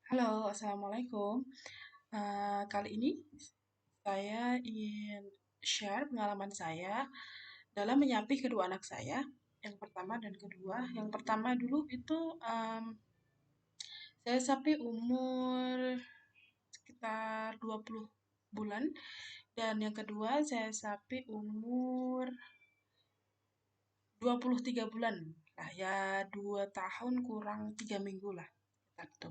Halo, Assalamualaikum. Kali ini saya ingin share pengalaman saya dalam menyapih kedua anak saya, yang pertama dan kedua. Yang pertama dulu itu saya sapi umur sekitar 20 bulan dan yang kedua saya sapi umur 23 bulan. Lah ya 2 tahun kurang 3 minggu lah. Gitu.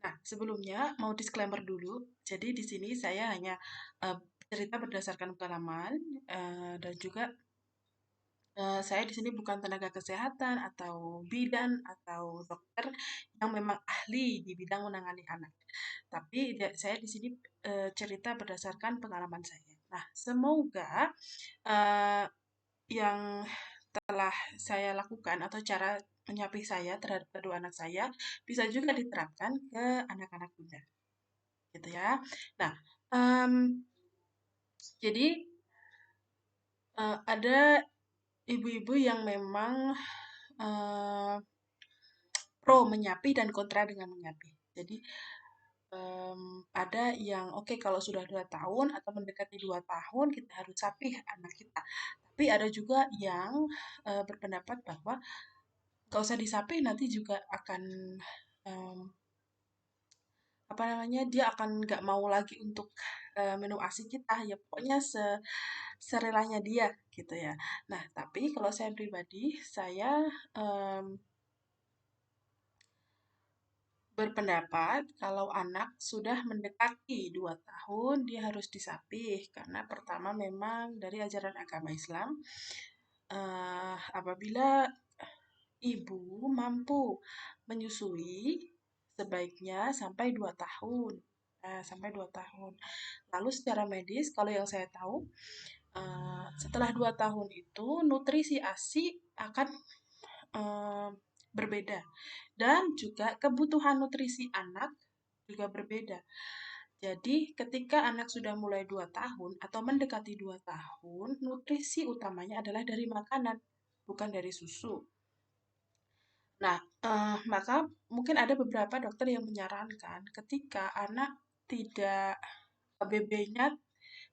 Nah, sebelumnya mau disclaimer dulu. Jadi di sini saya hanya eh, cerita berdasarkan pengalaman dan juga saya di sini bukan tenaga kesehatan atau bidan atau dokter yang memang ahli di bidang menangani anak. Tapi saya di sini cerita berdasarkan pengalaman saya. Nah, semoga eh, yang telah saya lakukan atau cara menyapih saya terhadap kedua anak saya bisa juga diterapkan ke anak-anak muda gitu ya. Nah, mmm, jadi, ada ibu-ibu yang memang, eee, pro menyapih dan kontra dengan menyapih. Jadi, ada yang oke kalau sudah 2 tahun atau mendekati 2 tahun kita harus sapih anak kita. Tapi ada juga yang, berpendapat bahwa nggak usah disapih nanti juga akan, mmm, apa namanya, dia akan nggak mau lagi untuk, minum ASI kita, ya pokoknya serelanya dia gitu ya. Nah, tapi kalau saya pribadi, saya em, berpendapat kalau anak sudah mendekati 2 tahun, dia harus disapih karena pertama memang dari ajaran agama Islam, apabila ibu mampu menyusui sebaiknya sampai 2 tahun. Sampai 2 tahun. Lalu secara medis, kalau yang saya tahu, setelah 2 tahun itu nutrisi ASI akan eee, berbeda dan juga kebutuhan nutrisi anak juga berbeda. Jadi ketika anak sudah mulai 2 tahun atau mendekati 2 tahun, nutrisi utamanya adalah dari makanan, bukan dari susu. Nah, maka mungkin ada beberapa dokter yang menyarankan ketika anak tidak BB-nya,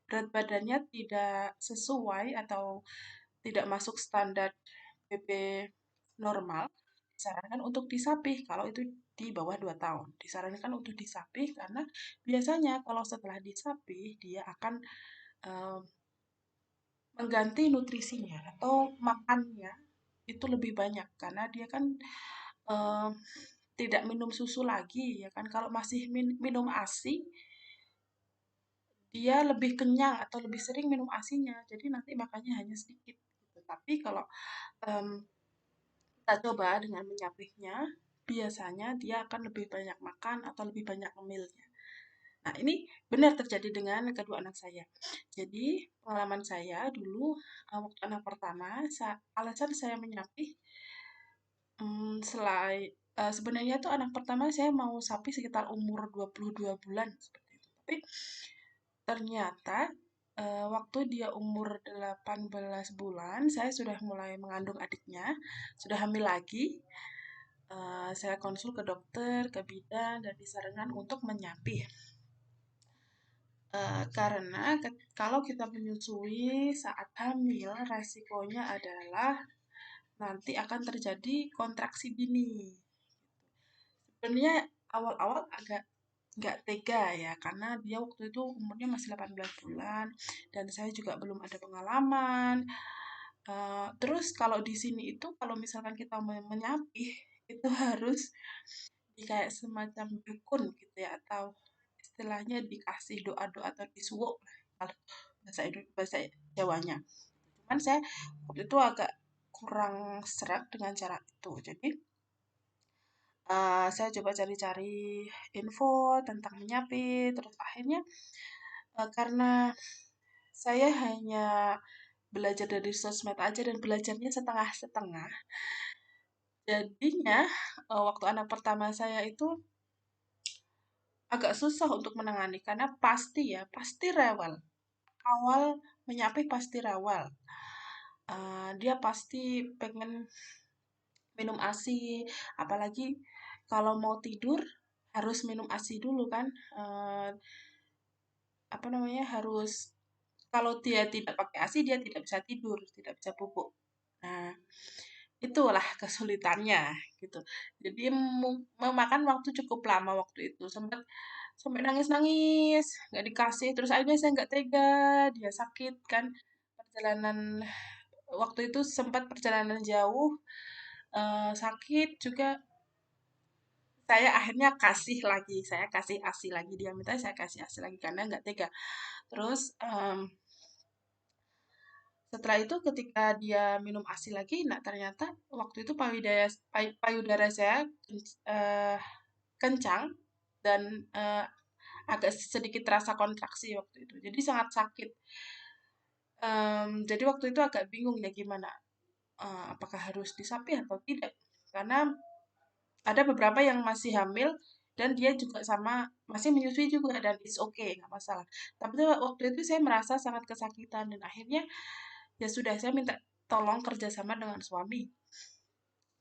berat badannya tidak sesuai atau tidak masuk standar BB normal, disarankan untuk disapih kalau itu di bawah 2 tahun. Disarankan untuk disapih karena biasanya kalau setelah disapih dia akan eee, mengganti nutrisinya atau makannya itu lebih banyak karena dia kan eee, tidak minum susu lagi ya kan. Kalau masih minum ASI, dia lebih kenyang atau lebih sering minum ASINya, jadi nanti makannya hanya sedikit gitu. Tapi kalau mmm, kita coba dengan menyapihnya, biasanya dia akan lebih banyak makan atau lebih banyak ngemilnya. Nah, ini benar terjadi dengan kedua anak saya. Jadi, pengalaman saya dulu, waktu anak pertama, alasan saya menyapih, sebenarnya tuh anak pertama saya mau sapi sekitar umur 22 bulan, seperti itu. Tapi ternyata, waktu dia umur 18 bulan, saya sudah mulai mengandung adiknya, sudah hamil lagi. Saya konsul ke dokter, ke bidan, dan disarankan untuk menyapih. Karena kalau kita menyusui saat hamil, resikonya adalah nanti akan terjadi kontraksi dini. Sebenarnya awal-awal agak nggak tega ya, karena dia waktu itu umurnya masih 18 bulan, dan saya juga belum ada pengalaman. Terus kalau di sini itu, kalau misalkan kita menyapih, itu harus di kayak semacam dukun gitu ya, atau istilahnya dikasih doa-doa atau disuwuk lah kalau bahasa Jawanya. Cuman saya waktu itu agak kurang serak dengan cara itu. Jadi saya coba cari-cari info tentang menyapi, terus akhirnya karena saya hanya belajar dari sosmed aja dan belajarnya setengah-setengah. Jadinya waktu anak pertama saya itu agak susah untuk menangani karena pasti ya, pasti rewel. Awal menyapih pasti rewel. Dia pasti pengen minum ASI, apalagi kalau mau tidur harus minum ASI dulu kan, eee, apa namanya, harus kalau dia tidak pakai ASI dia tidak bisa tidur, tidak bisa pupuk. Nah, itulah kesulitannya gitu. Jadi memakan waktu cukup lama waktu itu, sempat sampai nangis-nangis, nggak dikasih, terus akhirnya saya nggak tega, dia sakit kan, perjalanan waktu itu sempat perjalanan jauh, sakit juga, saya akhirnya kasih lagi, saya kasih ASI lagi, dia minta saya kasih ASI lagi karena nggak tega. Terus, setelah itu ketika dia minum ASI lagi, nah ternyata waktu itu payudara saya eee, kencang dan, agak sedikit terasa kontraksi waktu itu. Jadi sangat sakit. Jadi waktu itu agak bingung ya gimana, apakah harus disapi atau tidak. Karena ada beberapa yang masih hamil dan dia juga sama masih menyusui juga dan it's okay, nggak masalah. Tapi tuh waktu itu saya merasa sangat kesakitan dan akhirnya ya sudah saya minta tolong kerjasama dengan suami.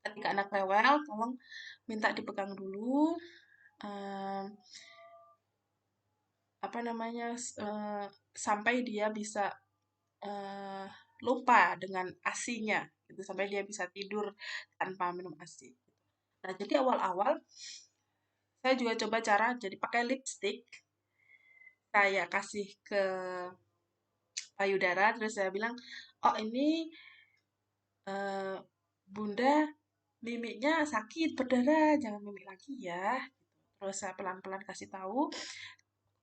Ketika anak rewel, tolong minta dipegang dulu, eee, apa namanya, sampai dia bisa, eee, lupa dengan ASI-nya gitu, sampai dia bisa tidur tanpa minum ASI. Nah, jadi awal-awal saya juga coba cara jadi pakai lipstick, saya kasih ke payudara, terus saya bilang, "Oh ini, eee, Bunda mimiknya sakit, berdarah, jangan mimik lagi ya." Terus saya pelan-pelan kasih tahu,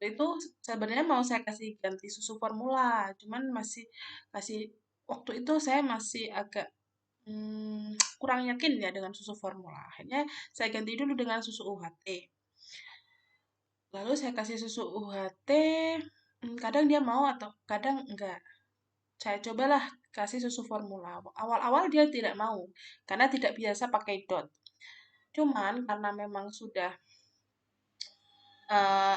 itu sebenarnya mau saya kasih ganti susu formula, cuman masih kasih waktu itu saya masih agak, kurang yakin ya dengan susu formula. Akhirnya saya ganti dulu dengan susu UHT. Lalu saya kasih susu UHT, kadang dia mau atau kadang enggak. Saya cobalah kasih susu formula. Awal-awal dia tidak mau, karena tidak biasa pakai DOT. Cuman karena memang sudah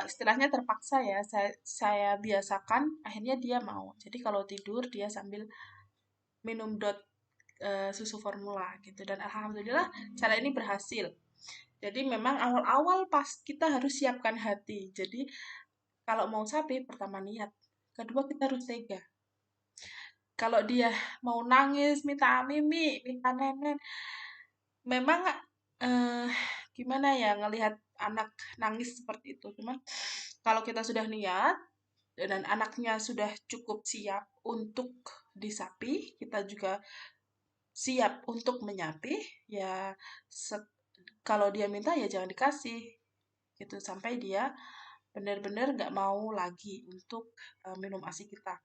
istilahnya terpaksa ya, saya biasakan, akhirnya dia mau. Jadi kalau tidur dia sambil minum DOT, susu formula gitu dan alhamdulillah cara ini berhasil. Jadi memang awal-awal pas kita harus siapkan hati. Jadi kalau mau sapi pertama niat, kedua kita harus tega. Kalau dia mau nangis, minta mimi, minta nenen, memang eh, gimana ya ngelihat anak nangis seperti itu. Cuman kalau kita sudah niat dan anaknya sudah cukup siap untuk disapi, kita juga siap untuk menyapi, ya kalau dia minta ya jangan dikasih gitu sampai dia benar-benar nggak mau lagi untuk minum ASI kita.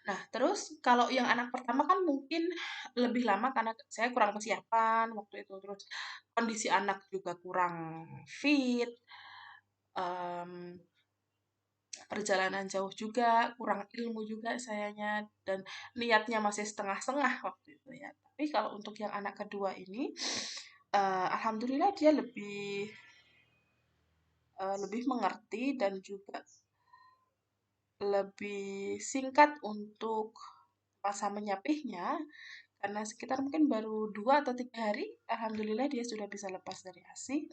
Nah, terus kalau yang anak pertama kan mungkin lebih lama karena saya kurang persiapan waktu itu, terus kondisi anak juga kurang fit, em, perjalanan jauh juga, kurang ilmu juga sayanya, dan niatnya masih setengah-setengah waktu itu ya. Tapi kalau untuk yang anak kedua ini, alhamdulillah dia lebih mengerti dan juga lebih singkat untuk masa menyapihnya, karena sekitar mungkin baru 2 atau 3 hari, alhamdulillah dia sudah bisa lepas dari ASI,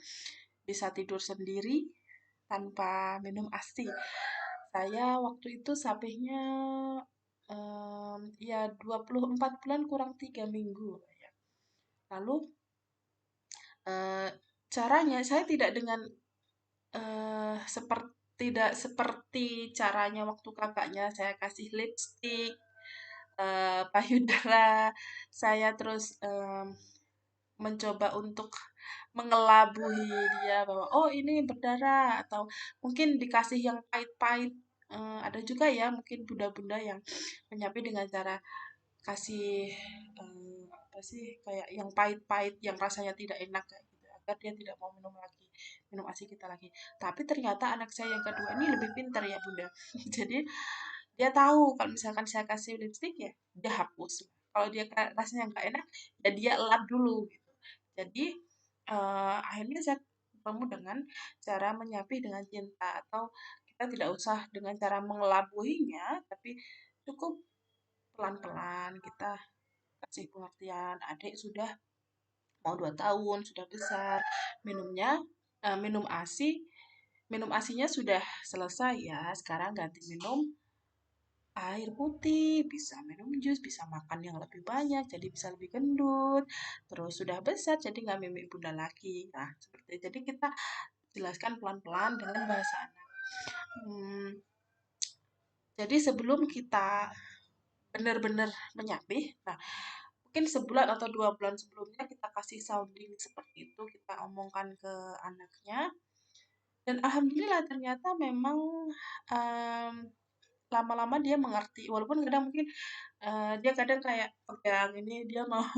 bisa tidur sendiri tanpa minum ASI. Saya waktu itu sapihnya ya 24 bulan kurang 3 minggu. Ya. Lalu eh, caranya saya tidak dengan tidak seperti caranya waktu kakaknya saya kasih lipstick, payudara, saya terus mencoba untuk mengelabui dia bahwa oh ini berdarah atau mungkin dikasih yang pahit-pahit. Ada juga ya mungkin bunda-bunda yang menyapi dengan cara kasih apa sih kayak yang pahit-pahit yang rasanya tidak enak kayak gitu agar dia tidak mau minum lagi minum ASI kita lagi. Tapi ternyata anak saya yang kedua ini lebih pintar ya bunda. Jadi dia tahu kalau misalkan saya kasih lipstick ya dia hapus. Kalau dia rasanya nggak enak ya dia elap dulu gitu. Jadi akhirnya saya ketemu dengan cara menyapi dengan cinta atau kita tidak usah dengan cara mengelabuinya tapi cukup pelan-pelan kita kasih pengertian. Adik sudah mau 2 tahun, sudah besar, minumnya minum ASI, minum ASINya sudah selesai ya, sekarang ganti minum air putih, bisa minum jus, bisa makan yang lebih banyak, jadi bisa lebih gendut. Terus sudah besar, jadi nggak mimik bunda lagi. Nah, seperti itu. Jadi kita jelaskan pelan-pelan dengan bahasa anak. Hmm, jadi sebelum kita benar-benar menyapih, nah mungkin sebulan atau 2 bulan sebelumnya kita kasih sounding seperti itu, kita omongkan ke anaknya. Dan alhamdulillah ternyata memang em, lama-lama dia mengerti, walaupun kadang mungkin dia kadang kayak pegang ini dia mau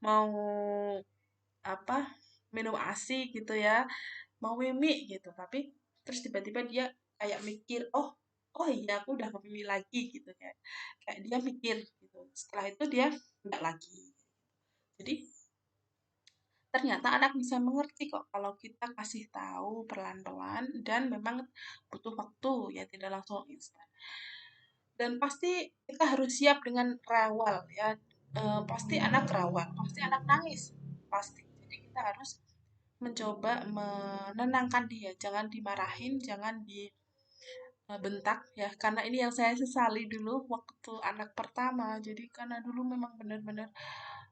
mau apa minum ASI gitu ya, mau mimi gitu, tapi terus tiba-tiba dia kayak mikir, oh oh iya aku udah mau mimi lagi gitu, kayak kayak dia mikir gitu. Setelah itu dia enggak lagi. Jadi ternyata anak bisa mengerti kok kalau kita kasih tahu pelan-pelan dan memang butuh waktu ya, tidak langsung instan. Dan pasti kita harus siap dengan rewel ya. Pasti anak rewel, pasti anak nangis, pasti. Jadi kita harus mencoba menenangkan dia, jangan dimarahin, jangan dibentak ya. Karena ini yang saya sesali dulu waktu anak pertama. Jadi karena dulu memang benar-benar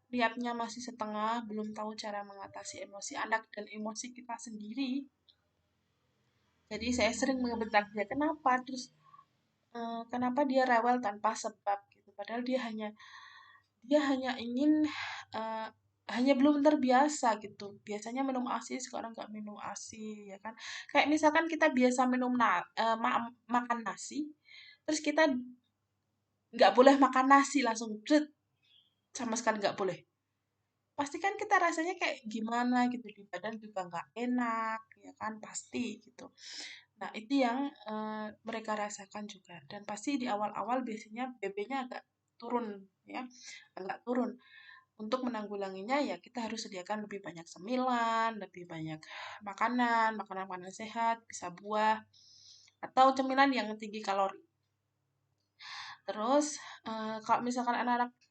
niatnya masih setengah, belum tahu cara mengatasi emosi anak dan emosi kita sendiri. Jadi saya sering membentak dia, kenapa? Terus kenapa dia rewel tanpa sebab gitu. Padahal dia hanya ingin eh, hanya belum terbiasa gitu. Biasanya minum ASI, sekarang nggak minum ASI ya kan. Kayak misalkan kita biasa minum makan nasi, terus kita nggak boleh makan nasi langsung jret, sama sekali nggak boleh. Pasti kan kita rasanya kayak gimana gitu, di badan juga nggak enak ya kan, pasti gitu. Nah itu yang mereka rasakan juga, dan pasti di awal-awal biasanya BB-nya agak turun ya, agak turun. Untuk menanggulanginya ya kita harus sediakan lebih banyak cemilan, lebih banyak makanan, makanan-makanan sehat, bisa buah atau cemilan yang tinggi kalori. Terus kalau misalkan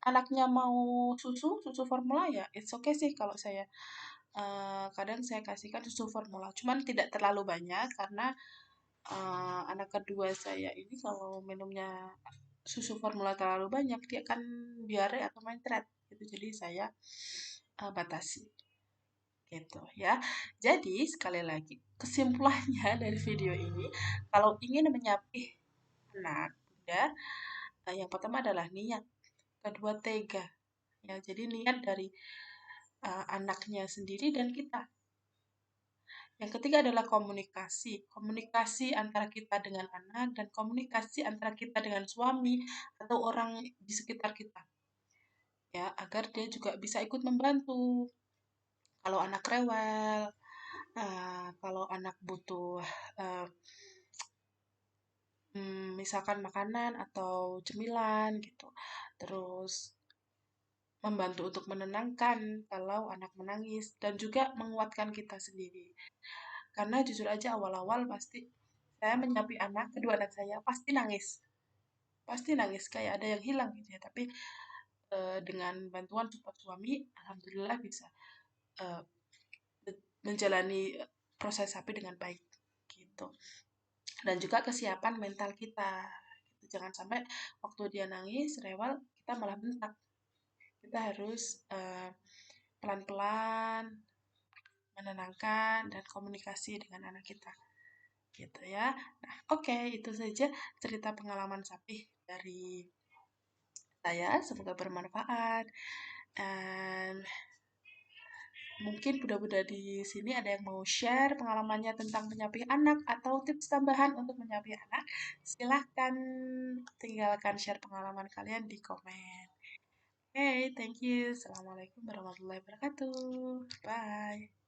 anaknya mau susu formula ya it's okay sih kalau saya. Kadang saya kasihkan susu formula, cuman tidak terlalu banyak karena anak kedua saya ini kalau minumnya susu formula terlalu banyak dia akan diare atau mencret gitu. Jadi saya batasi gitu ya. Jadi sekali lagi kesimpulannya dari video ini, kalau ingin menyapih anak ya, yang pertama adalah niat, kedua tega ya. Jadi niat dari anaknya sendiri dan kita. Yang ketiga adalah komunikasi. Komunikasi antara kita dengan anak dan komunikasi antara kita dengan suami atau orang di sekitar kita. Ya, agar dia juga bisa ikut membantu. Kalau anak rewel, kalau anak butuh uh, misalkan makanan atau cemilan gitu. Terus membantu untuk menenangkan kalau anak menangis dan juga menguatkan kita sendiri. Karena jujur aja awal-awal pasti saya menyapi anak, kedua anak saya pasti nangis. Pasti nangis kayak ada yang hilang gitu ya. Tapi dengan bantuan support suami, alhamdulillah bisa uh, menjalani proses sapi dengan baik gitu. Dan juga kesiapan mental kita. Gitu. Jangan sampai waktu dia nangis, rewel, kita malah bentak. Kita harus pelan-pelan menenangkan dan komunikasi dengan anak kita gitu ya. Nah, oke, itu saja cerita pengalaman sapi dari saya, semoga bermanfaat. Dan mungkin budak-budak di sini ada yang mau share pengalamannya tentang menyapih anak atau tips tambahan untuk menyapih anak. Silahkan tinggalkan share pengalaman kalian di komen. Hey, thank you. Assalamualaikum warahmatullahi wabarakatuh. Bye.